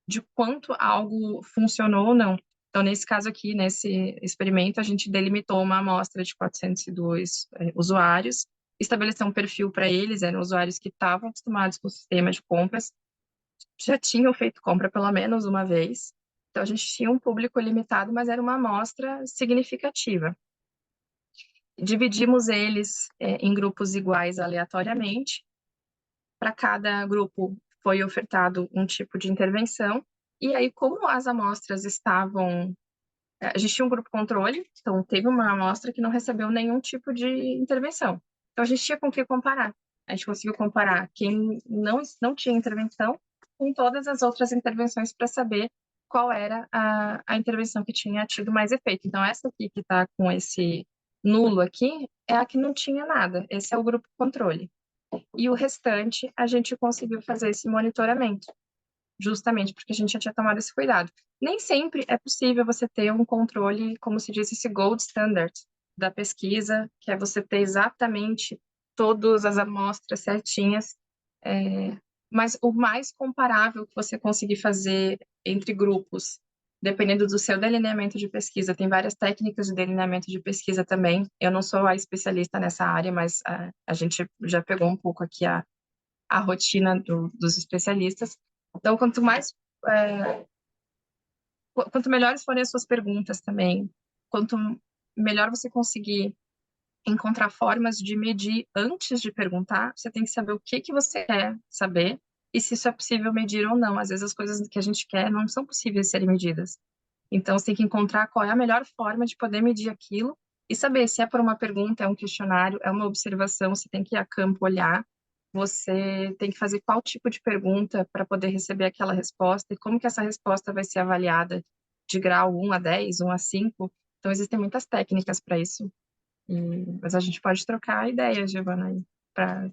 de quanto algo funcionou ou não. Então, nesse caso aqui, nesse experimento, a gente delimitou uma amostra de 402 usuários, estabeleceu um perfil para eles, eram usuários que estavam acostumados com o sistema de compras, já tinham feito compra pelo menos uma vez. Então, a gente tinha um público limitado, mas era uma amostra significativa. Dividimos eles em grupos iguais aleatoriamente. Para cada grupo foi ofertado um tipo de intervenção. E aí, como as amostras estavam... A gente tinha um grupo controle, então teve uma amostra que não recebeu nenhum tipo de intervenção. Então, a gente tinha com o que comparar. A gente conseguiu comparar quem não tinha intervenção com todas as outras intervenções para saber qual era a intervenção que tinha tido mais efeito. Então, essa aqui que está com esse nulo aqui é a que não tinha nada. Esse é o grupo controle. E o restante, a gente conseguiu fazer esse monitoramento, justamente porque a gente já tinha tomado esse cuidado. Nem sempre é possível você ter um controle, como se diz, esse gold standard da pesquisa, que é você ter exatamente todas as amostras certinhas, mas o mais comparável que você conseguir fazer entre grupos, dependendo do seu delineamento de pesquisa, tem várias técnicas de delineamento de pesquisa também. Eu não sou a especialista nessa área, mas a gente já pegou um pouco aqui a rotina dos especialistas. Então, quanto melhores forem as suas perguntas também, quanto melhor você conseguir encontrar formas de medir antes de perguntar, você tem que saber o que você quer saber e se isso é possível medir ou não. Às vezes as coisas que a gente quer não são possíveis de serem medidas. Então, você tem que encontrar qual é a melhor forma de poder medir aquilo e saber se é por uma pergunta, é um questionário, é uma observação, você tem que ir a campo olhar, você tem que fazer qual tipo de pergunta para poder receber aquela resposta e como que essa resposta vai ser avaliada de grau 1 a 10, 1 a 5. Então, existem muitas técnicas para isso. Mas a gente pode trocar ideias, Giovana, aí, para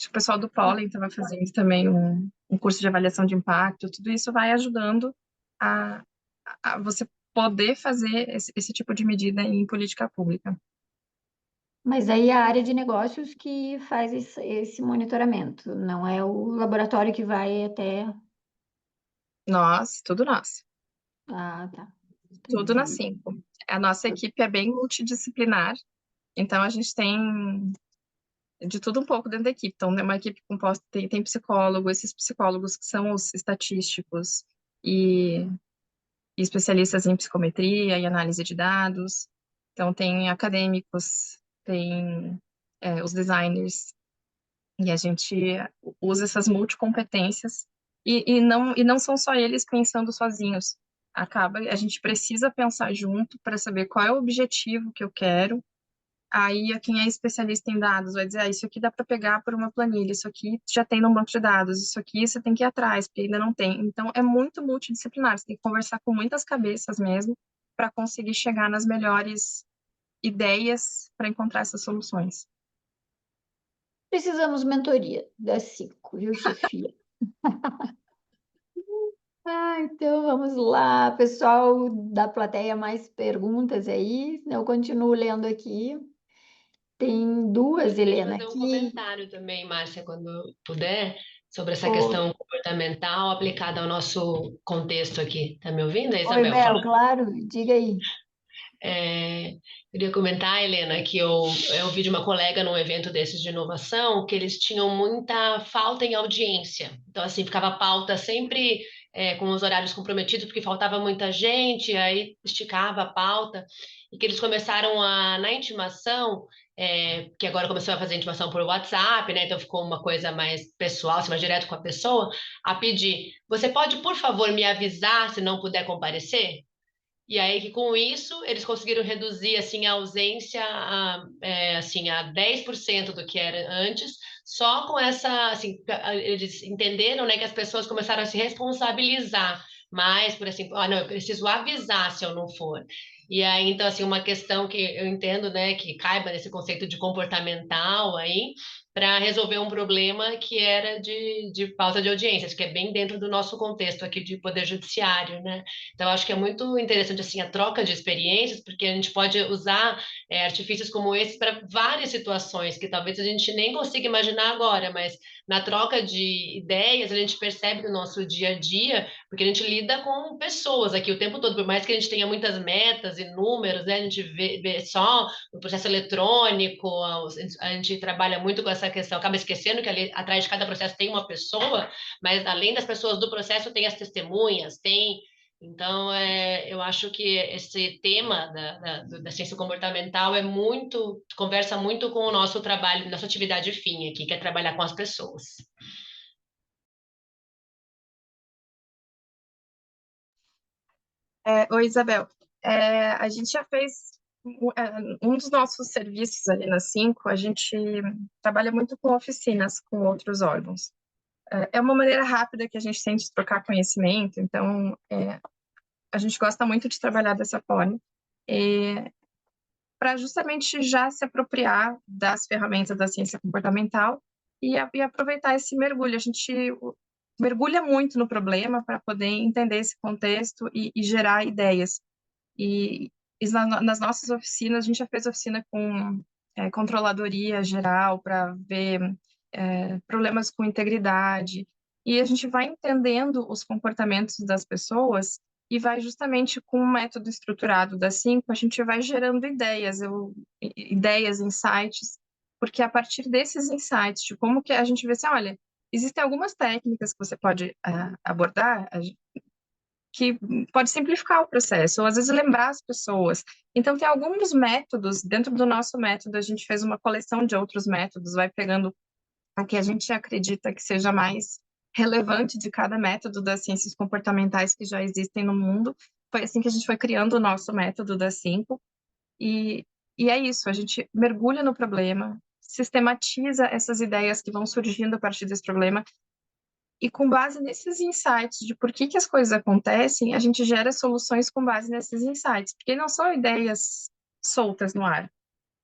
Acho que o pessoal do Pólen estava fazendo também um curso de avaliação de impacto. Tudo isso vai ajudando a, a você poder fazer esse tipo de medida em política pública. Mas aí é a área de negócios que faz esse monitoramento, não é o laboratório que vai até. Tudo nós. Ah, tá. Tudo na Entendi. 5. A nossa equipe é bem multidisciplinar, então a gente tem de tudo um pouco dentro da equipe. Então, é uma equipe composta, tem psicólogo, esses psicólogos que são os estatísticos e especialistas em psicometria e análise de dados. Então, tem acadêmicos, tem os designers, e a gente usa essas multicompetências, e não são só eles pensando sozinhos. A gente precisa pensar junto para saber qual é o objetivo que eu quero. Aí, quem é especialista em dados vai dizer, isso aqui dá para pegar por uma planilha, isso aqui já tem no banco de dados, isso aqui você tem que ir atrás, porque ainda não tem. Então, é muito multidisciplinar, você tem que conversar com muitas cabeças mesmo para conseguir chegar nas melhores ideias para encontrar essas soluções. Precisamos mentoria das 5, viu, chefia? Então vamos lá, pessoal da plateia, mais perguntas aí? Eu continuo lendo aqui. Tem duas, Helena, Fazer um aqui. comentário também, Márcia, quando puder, sobre essa Ô, questão comportamental aplicada ao nosso contexto aqui. Tá me ouvindo, oi, Isabel? Bel, claro, diga aí. Queria comentar, Helena, que eu ouvi de uma colega num evento desses de inovação que eles tinham muita falta em audiência. Então, assim, ficava a pauta sempre com os horários comprometidos, porque faltava muita gente, aí esticava a pauta, e que eles começaram na intimação, que agora começou a fazer intimação por WhatsApp, né? Então ficou uma coisa mais pessoal, assim, mais direto com a pessoa, a pedir: você pode, por favor, me avisar se não puder comparecer? E aí que com isso eles conseguiram reduzir assim a ausência assim a 10% do que era antes, só com essa assim eles entenderam, né, que as pessoas começaram a se responsabilizar mais por assim, não, eu preciso avisar se eu não for. E aí então assim uma questão que eu entendo, né, que caiba nesse conceito de comportamental aí para resolver um problema que era de falta de audiências, que é bem dentro do nosso contexto aqui de poder judiciário, né? Então, acho que é muito interessante assim a troca de experiências, porque a gente pode usar artifícios como esse para várias situações que talvez a gente nem consiga imaginar agora, mas na troca de ideias a gente percebe no nosso dia a dia, porque a gente lida com pessoas aqui o tempo todo, por mais que a gente tenha muitas metas e números, né, a gente vê só no processo eletrônico, a gente trabalha muito com essa questão, acaba esquecendo que ali atrás de cada processo tem uma pessoa, mas além das pessoas do processo tem as testemunhas, tem então, eu acho que esse tema da ciência comportamental conversa muito com o nosso trabalho, nossa atividade fim aqui, que é trabalhar com as pessoas. Oi, Isabel. A gente já fez um dos nossos serviços ali na 5, a gente trabalha muito com oficinas com outros órgãos. É uma maneira rápida que a gente tem de trocar conhecimento, então a gente gosta muito de trabalhar dessa forma, para justamente já se apropriar das ferramentas da ciência comportamental e aproveitar esse mergulho. A gente mergulha muito no problema para poder entender esse contexto e gerar ideias. Nas nossas oficinas, a gente já fez oficina com controladoria geral para ver problemas com integridade, e a gente vai entendendo os comportamentos das pessoas e vai justamente com um método estruturado da 5, a gente vai gerando ideias, insights, porque a partir desses insights, de como que a gente vê assim, olha, existem algumas técnicas que você pode abordar, que pode simplificar o processo, ou às vezes lembrar as pessoas. Então, tem alguns métodos, dentro do nosso método, a gente fez uma coleção de outros métodos, vai pegando a que a gente acredita que seja mais relevante de cada método das ciências comportamentais que já existem no mundo. Foi assim que a gente foi criando o nosso método das 5, e, e é isso, a gente mergulha no problema, sistematiza essas ideias que vão surgindo a partir desse problema, e com base nesses insights de por que as coisas acontecem, a gente gera soluções com base nesses insights, porque não são ideias soltas no ar.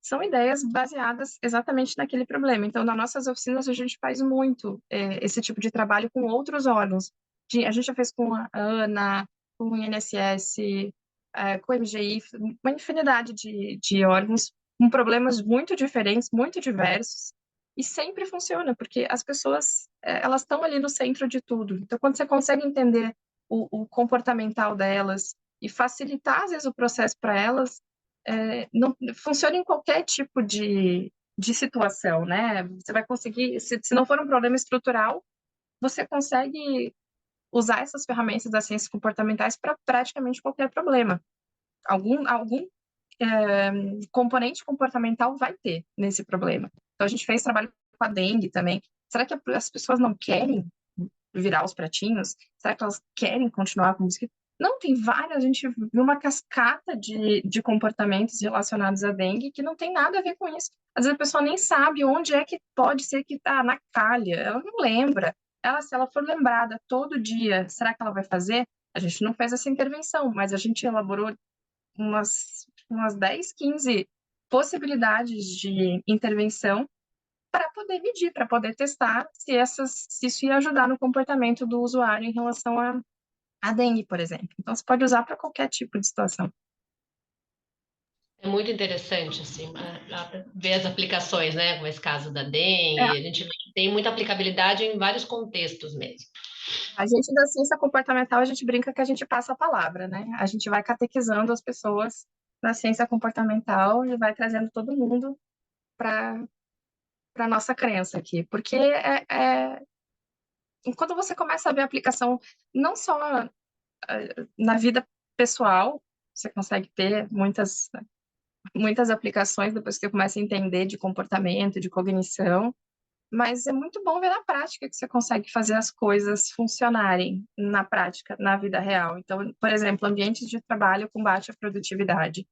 são ideias baseadas exatamente naquele problema. Então, nas nossas oficinas, a gente faz muito esse tipo de trabalho com outros órgãos. A gente já fez com a ANA, com o INSS, com o MGI, uma infinidade de órgãos com problemas muito diferentes, muito diversos, e sempre funciona, porque as pessoas, elas estão ali no centro de tudo. Então, quando você consegue entender o comportamental delas e facilitar, às vezes, o processo para elas, não funciona em qualquer tipo de situação, né? Você vai conseguir, se não for um problema estrutural, você consegue usar essas ferramentas das ciências comportamentais para praticamente qualquer problema. Algum componente comportamental vai ter nesse problema. Então, a gente fez trabalho com a dengue também. Será que as pessoas não querem virar os pratinhos? Será que elas querem continuar com mosquito? Não, tem várias, a gente viu uma cascata de comportamentos relacionados à dengue que não tem nada a ver com isso. Às vezes a pessoa nem sabe onde é que pode ser que está na calha, ela não lembra. Se ela for lembrada todo dia, será que ela vai fazer? A gente não fez essa intervenção, mas a gente elaborou umas 10, 15 possibilidades de intervenção para poder medir, para poder testar se isso ia ajudar no comportamento do usuário em relação à dengue, por exemplo. Então, você pode usar para qualquer tipo de situação. É muito interessante, assim, ver as aplicações, né? Como esse caso da dengue, a gente vê que tem muita aplicabilidade em vários contextos mesmo. A gente da ciência comportamental, a gente brinca que a gente passa a palavra, né? A gente vai catequizando as pessoas na ciência comportamental e vai trazendo todo mundo para a nossa crença aqui. Porque quando você começa a ver a aplicação, não só na vida pessoal, você consegue ter muitas aplicações depois que você começa a entender de comportamento, de cognição, mas é muito bom ver na prática que você consegue fazer as coisas funcionarem na prática, na vida real. Então, por exemplo, ambientes de trabalho com baixa produtividade.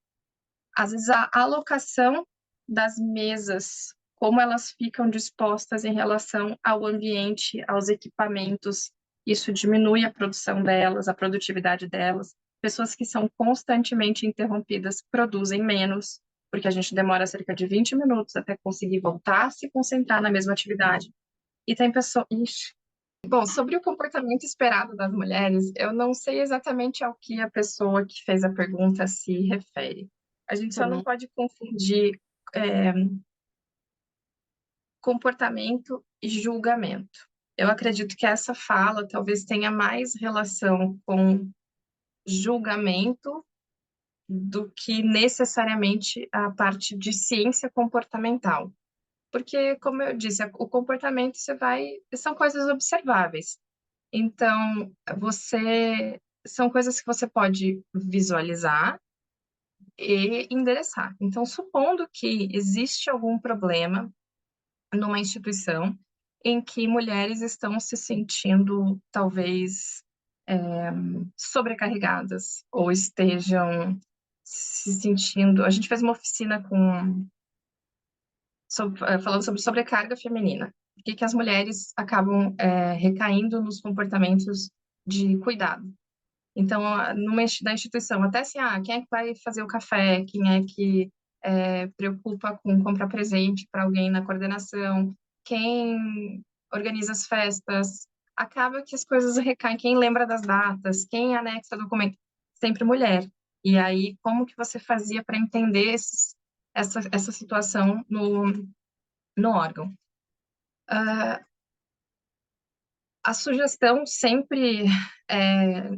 Às vezes a alocação das mesas, como elas ficam dispostas em relação ao ambiente, aos equipamentos, isso diminui a produção delas, a produtividade delas. Pessoas que são constantemente interrompidas produzem menos, porque a gente demora cerca de 20 minutos até conseguir voltar a se concentrar na mesma atividade. E tem pessoas... Bom, sobre o comportamento esperado das mulheres, eu não sei exatamente ao que a pessoa que fez a pergunta se refere. A gente só não pode confundir comportamento e julgamento. Eu acredito que essa fala talvez tenha mais relação com julgamento do que necessariamente a parte de ciência comportamental. Porque, como eu disse, o comportamento são coisas observáveis. Então, são coisas que você pode visualizar e endereçar. Então, supondo que existe algum problema numa instituição em que mulheres estão se sentindo, talvez, sobrecarregadas ou estejam se sentindo... A gente fez uma oficina falando sobre sobrecarga feminina. Por que as mulheres acabam recaindo nos comportamentos de cuidado? Então, na instituição, até assim, quem é que vai fazer o café? Quem é que preocupa com comprar presente para alguém na coordenação? Quem organiza as festas? Acaba que as coisas recaem. Quem lembra das datas? Quem anexa documento? Sempre mulher. E aí, como que você fazia para entender essa situação no órgão? A sugestão sempre,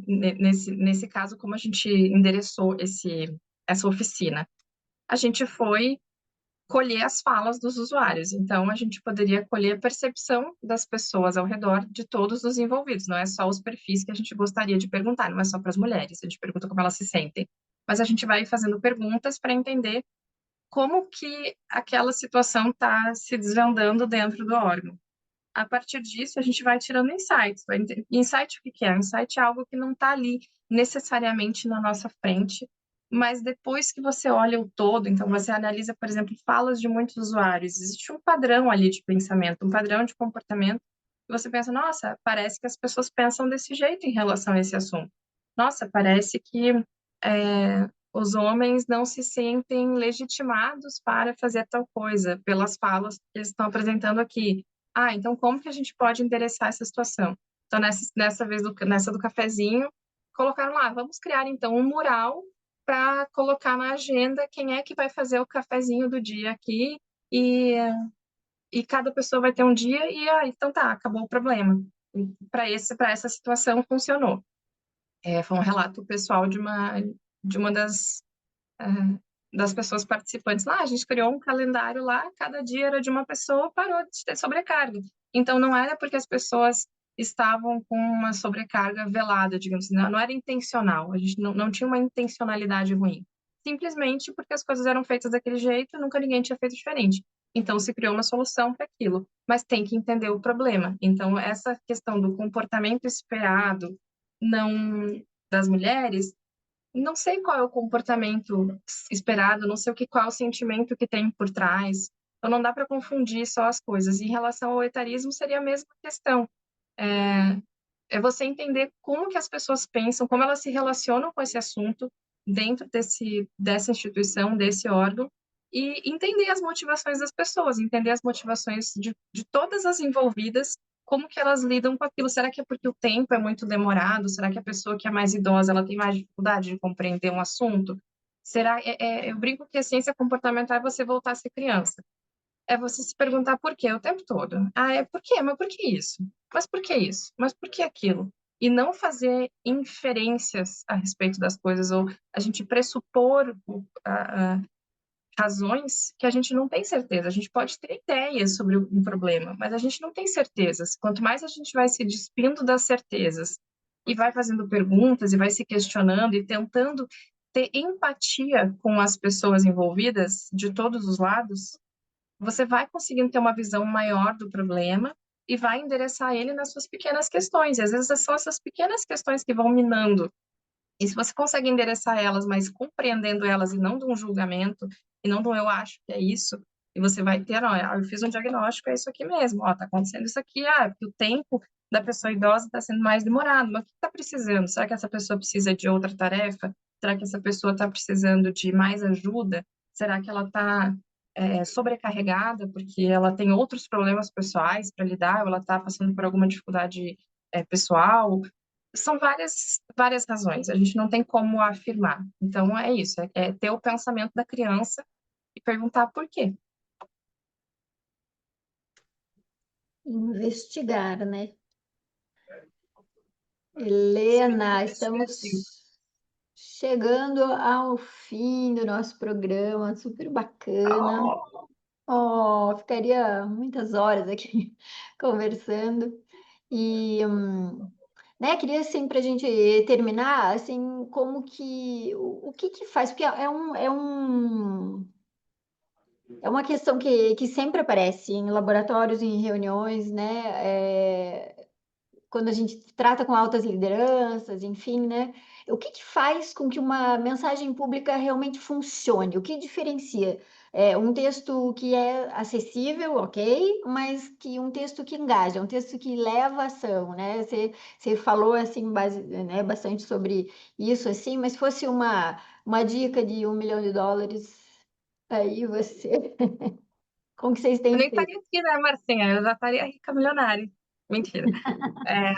nesse caso, como a gente endereçou essa oficina, a gente foi colher as falas dos usuários. Então, a gente poderia colher a percepção das pessoas ao redor de todos os envolvidos. Não é só os perfis que a gente gostaria de perguntar, não é só para as mulheres. A gente pergunta como elas se sentem. Mas a gente vai fazendo perguntas para entender como que aquela situação está se desvendando dentro do órgão. A partir disso, a gente vai tirando insights. Insight, o que é? Insight é algo que não está ali necessariamente na nossa frente, mas depois que você olha o todo, então você analisa, por exemplo, falas de muitos usuários, existe um padrão ali de pensamento, um padrão de comportamento, e você pensa, nossa, parece que as pessoas pensam desse jeito em relação a esse assunto. Nossa, parece que os homens não se sentem legitimados para fazer tal coisa pelas falas que eles estão apresentando aqui. Ah, então como que a gente pode endereçar essa situação? Então, nessa do cafezinho, colocaram lá, vamos criar então um mural para colocar na agenda quem é que vai fazer o cafezinho do dia aqui e, e cada pessoa vai ter um dia e então tá, acabou o problema. Para essa situação funcionou. Foi um relato pessoal de uma das pessoas participantes lá. A gente criou um calendário lá, cada dia era de uma pessoa, parou de ter sobrecarga. Então, não era porque as pessoas estavam com uma sobrecarga velada, digamos assim, não era intencional, a gente não tinha uma intencionalidade ruim. Simplesmente porque as coisas eram feitas daquele jeito, nunca ninguém tinha feito diferente. Então, se criou uma solução para aquilo, mas tem que entender o problema. Então, essa questão do comportamento esperado não das mulheres, não sei qual é o comportamento esperado, não sei qual é o sentimento que tem por trás. Então não dá para confundir só as coisas. Em relação ao etarismo, seria a mesma questão. É você entender como que as pessoas pensam, como elas se relacionam com esse assunto dentro dessa instituição, desse órgão, e entender as motivações das pessoas, entender as motivações de todas as envolvidas, como que elas lidam com aquilo. Será que é porque o tempo é muito demorado? Será que a pessoa que é mais idosa, ela tem mais dificuldade de compreender um assunto? Eu brinco que a ciência comportamental é você voltar a ser criança. É você se perguntar por quê o tempo todo. Ah, é por quê? Mas por que isso? Mas por que isso? Mas por que aquilo? E não fazer inferências a respeito das coisas, ou a gente pressupor razões que a gente não tem certeza. A gente pode ter ideias sobre um problema, mas a gente não tem certezas. Quanto mais a gente vai se despindo das certezas e vai fazendo perguntas e vai se questionando e tentando ter empatia com as pessoas envolvidas de todos os lados, você vai conseguindo ter uma visão maior do problema e vai endereçar ele nas suas pequenas questões. E às vezes são essas pequenas questões que vão minando. E se você consegue endereçar elas, mas compreendendo elas e não de um julgamento, e não de um eu acho que é isso, e você vai ter, ó, eu fiz um diagnóstico, é isso aqui mesmo, ó, tá acontecendo isso aqui, é porque o tempo da pessoa idosa está sendo mais demorado, mas o que está precisando? Será que essa pessoa precisa de outra tarefa? Será que essa pessoa está precisando de mais ajuda? Será que ela está sobrecarregada porque ela tem outros problemas pessoais para lidar, ou ela está passando por alguma dificuldade pessoal? São várias razões, a gente não tem como afirmar. Então, é isso, é ter o pensamento da criança e perguntar por quê. Investigar, né? Helena, estamos chegando ao fim do nosso programa, super bacana. Oh, ficaria muitas horas aqui conversando. E, né, queria, assim, para a gente terminar, assim, como que, o que que faz? Porque é uma questão que sempre aparece em laboratórios, em reuniões, né? Quando a gente trata com altas lideranças, enfim, né? O que que faz com que uma mensagem pública realmente funcione? O que diferencia um texto que é acessível, ok, mas que um texto que engaja, um texto que leva a ação, né? Você falou assim né, bastante sobre isso, assim, mas se fosse uma dica de US$ 1 milhão, aí você, como que vocês Eu têm nem feito? estaria aqui, né, Marcinha? Eu já estaria rica, milionária. Mentira. É,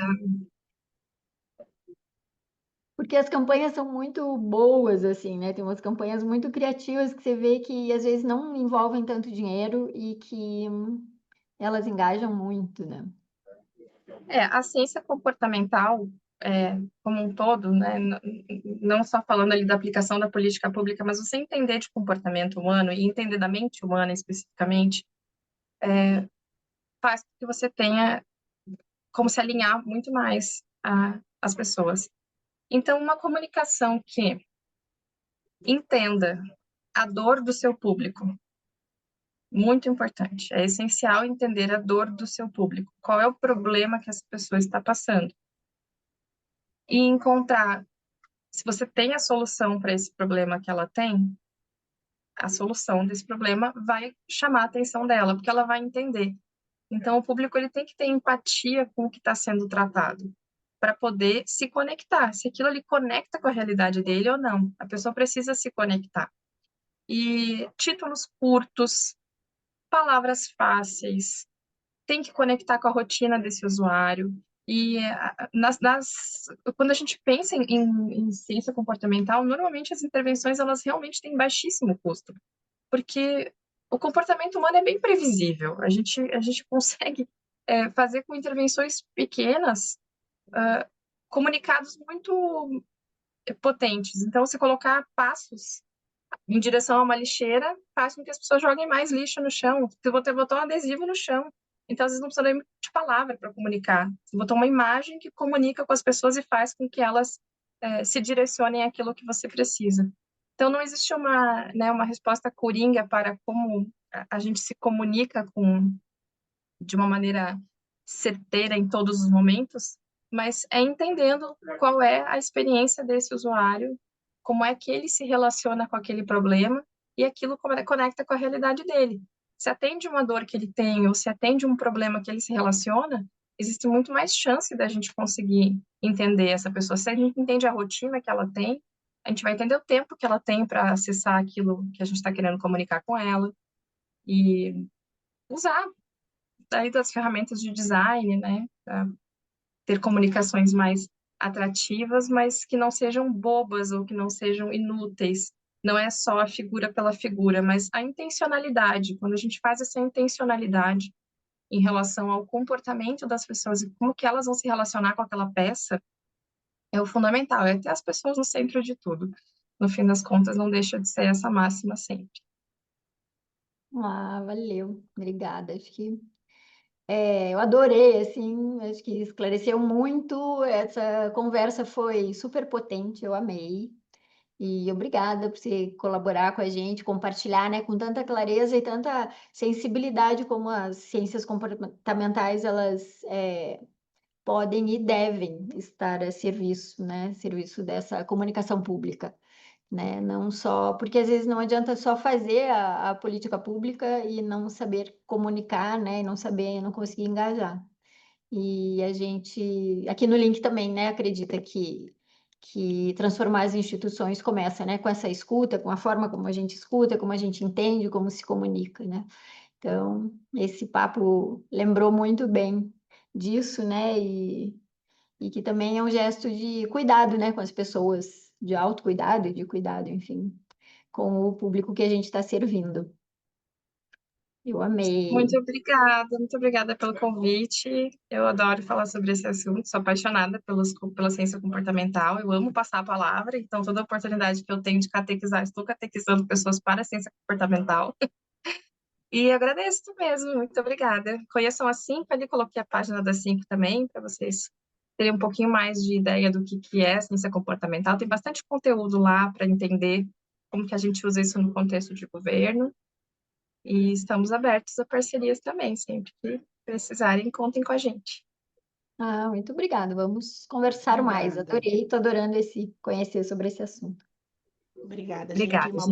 Porque as campanhas são muito boas, assim, né? Tem umas campanhas muito criativas que você vê que às vezes não envolvem tanto dinheiro e que elas engajam muito, né? a ciência comportamental, como um todo, né, não só falando ali da aplicação da política pública, mas você entender de comportamento humano e entender da mente humana especificamente, faz com que você tenha como se alinhar muito mais às pessoas. Então, uma comunicação que entenda a dor do seu público, muito importante. É essencial entender a dor do seu público. Qual é o problema que essa pessoa está passando? E encontrar, se você tem a solução para esse problema que ela tem, a solução desse problema vai chamar a atenção dela, porque ela vai entender. Então, o público ele tem que ter empatia com o que está sendo tratado. para poder se conectar, se aquilo ali conecta com a realidade dele ou não. A pessoa precisa se conectar. E títulos curtos, palavras fáceis, tem que conectar com a rotina desse usuário. E quando a gente pensa em ciência comportamental, normalmente as intervenções elas realmente têm baixíssimo custo, porque o comportamento humano é bem previsível. A gente consegue fazer com intervenções pequenas comunicados muito potentes. Então, se colocar passos em direção a uma lixeira, faz com que as pessoas joguem mais lixo no chão. Você botou um adesivo no chão. Então, às vezes, não precisa nem de palavra para comunicar. Você botou uma imagem que comunica com as pessoas e faz com que elas se direcionem àquilo que você precisa. Então, não existe uma resposta coringa para como a gente se comunica de uma maneira certeira em todos os momentos, mas é entendendo qual é a experiência desse usuário, como é que ele se relaciona com aquele problema e aquilo conecta com a realidade dele. Se atende uma dor que ele tem ou se atende um problema que ele se relaciona, existe muito mais chance da gente conseguir entender essa pessoa. Se a gente entende a rotina que ela tem, a gente vai entender o tempo que ela tem para acessar aquilo que a gente está querendo comunicar com ela e usar daí das ferramentas de design, né, para ter comunicações mais atrativas, mas que não sejam bobas ou que não sejam inúteis. Não é só a figura pela figura, mas a intencionalidade. Quando a gente faz essa intencionalidade em relação ao comportamento das pessoas e como que elas vão se relacionar com aquela peça, é o fundamental, é ter as pessoas no centro de tudo. No fim das contas, não deixa de ser essa máxima sempre. Ah, valeu. Obrigada. Acho que eu adorei, assim, acho que esclareceu muito. Essa conversa foi super potente, eu amei. E obrigada por você colaborar com a gente, compartilhar, né, com tanta clareza e tanta sensibilidade como as ciências comportamentais elas podem e devem estar a serviço, né, serviço dessa comunicação pública, né, não só porque às vezes não adianta só fazer a política pública e não saber comunicar, né, e não conseguir engajar. E a gente, aqui no Link também, né, acredita que transformar as instituições começa, né, com essa escuta, com a forma como a gente escuta, como a gente entende, como se comunica, né? Então, esse papo lembrou muito bem disso, né? E que também é um gesto de cuidado, né, com as pessoas, de autocuidado e de cuidado, enfim, com o público que a gente está servindo. Eu amei. Muito obrigada pelo convite. Eu adoro falar sobre esse assunto, sou apaixonada pela ciência comportamental, eu amo passar a palavra, então toda oportunidade que eu tenho de catequizar, estou catequizando pessoas para a ciência comportamental. E agradeço mesmo, muito obrigada. Conheçam a 5, ali coloquei a página da 5 também, para vocês terem um pouquinho mais de ideia do que é ciência comportamental. Tem bastante conteúdo lá para entender como que a gente usa isso no contexto de governo. E estamos abertos a parcerias também, sempre que precisarem, contem com a gente. Ah, muito obrigada. Vamos conversar mais. Obrigada. Adorei, estou adorando conhecer sobre esse assunto. Obrigada, Obrigada, gente. Uma